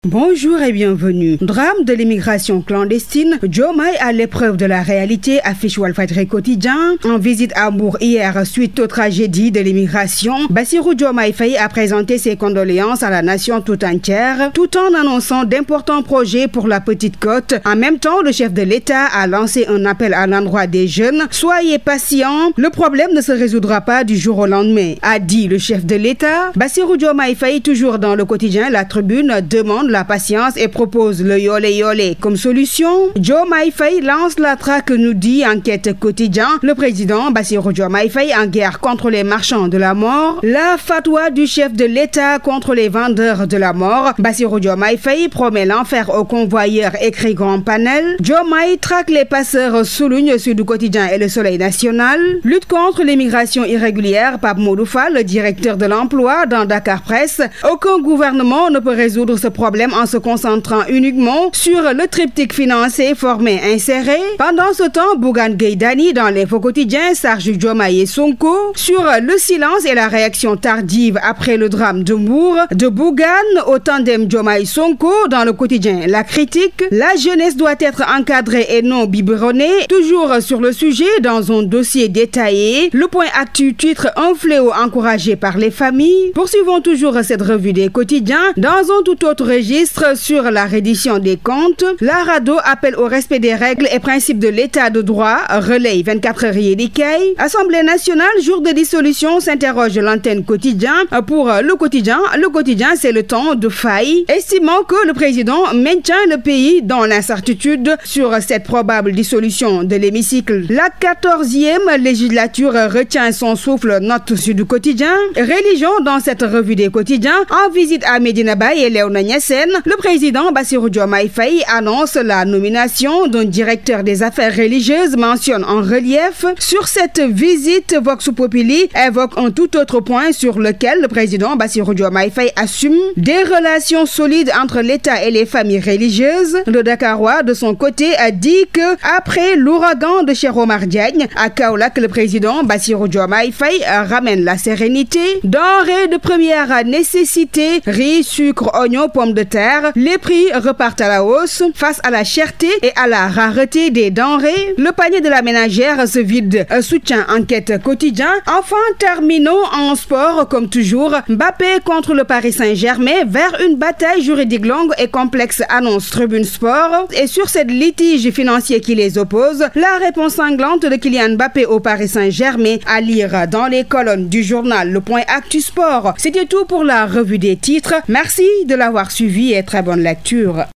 Bonjour et bienvenue. Drame de l'immigration clandestine, Diomaye à l'épreuve de la réalité, affiche Walfadjri quotidien. En visite à Mbour hier, suite aux tragédies de l'immigration, Bassirou Diomaye Faye a présenté ses condoléances à la nation tout entière, tout en annonçant d'importants projets pour la Petite Côte. En même temps, le chef de l'État a lancé un appel à l'endroit des jeunes. Soyez patients, le problème ne se résoudra pas du jour au lendemain, a dit le chef de l'État. Bassirou Diomaye Faye, toujours dans le quotidien La Tribune, demande la patience et propose le yolé comme solution. Diomaye Faye lance la traque, nous dit Enquête quotidien. Le président Bassirou Diomaye Faye en guerre contre les marchands de la mort. La fatwa du chef de l'État contre les vendeurs de la mort. Bassirou Diomaye Faye promet l'enfer aux convoyeurs, écrit grand panel. Diomaye traque les passeurs, souligne Sud Quotidien et Le Soleil national. Lutte contre l'immigration irrégulière, Pape Modoufa, le directeur de l'emploi dans Dakar Presse. Aucun gouvernement ne peut résoudre ce problème en se concentrant uniquement sur le triptyque financier formé inséré. Pendant ce temps, Bougane Gueye Dany dans l'Info quotidien charge Diomaye et Sonko sur le silence et la réaction tardive après le drame de Mbour. De Bougane au tandem Diomaye-Sonko dans le quotidien La Critique. La jeunesse doit être encadrée et non biberonnée. Toujours sur le sujet dans un dossier détaillé. Le Point Actu titre un fléau encouragé par les familles. Poursuivons toujours cette revue des quotidiens dans un tout autre registre sur la reddition des comptes. La RADDHO appelle au respect des règles et principes de l'état de droit. Relaye 24 heures yélikay. Assemblée nationale, jour de dissolution, s'interroge l'antenne quotidien. Pour le quotidien c'est le temps de faille, estimant que le président maintient le pays dans l'incertitude sur cette probable dissolution de l'hémicycle. La 14e législature retient son souffle, note Sud Quotidien. Religion dans cette revue des quotidiens. En visite à Medina Baye et Léona Niassène, le président Bassirou Diomaye Faye annonce la nomination d'un directeur des affaires religieuses, mentionne en relief. Sur cette visite, Vox Populi évoque un tout autre point sur lequel le président Bassirou Diomaye Faye assume des relations solides entre l'État et les familles religieuses. Le Dakarois, de son côté, a dit que après l'ouragan de Cheikh Omar Diagne à Kaolack, le président Bassirou Diomaye Faye ramène la sérénité. Denrées de première nécessité, riz, sucre, oignons, pommes de terre, les prix repartent à la hausse face à la cherté et à la rareté des denrées. Le panier de la ménagère se vide, soutient Enquête quotidien. Enfin, terminons en sport comme toujours. Mbappé contre le Paris Saint-Germain vers une bataille juridique longue et complexe, annonce Tribune Sport. Et sur cette litige financier qui les oppose, la réponse sanglante de Kylian Mbappé au Paris Saint-Germain à lire dans les colonnes du journal Le Point Actu Sport. C'était tout pour la revue des titres. Merci de l'avoir suivi et très bonne lecture.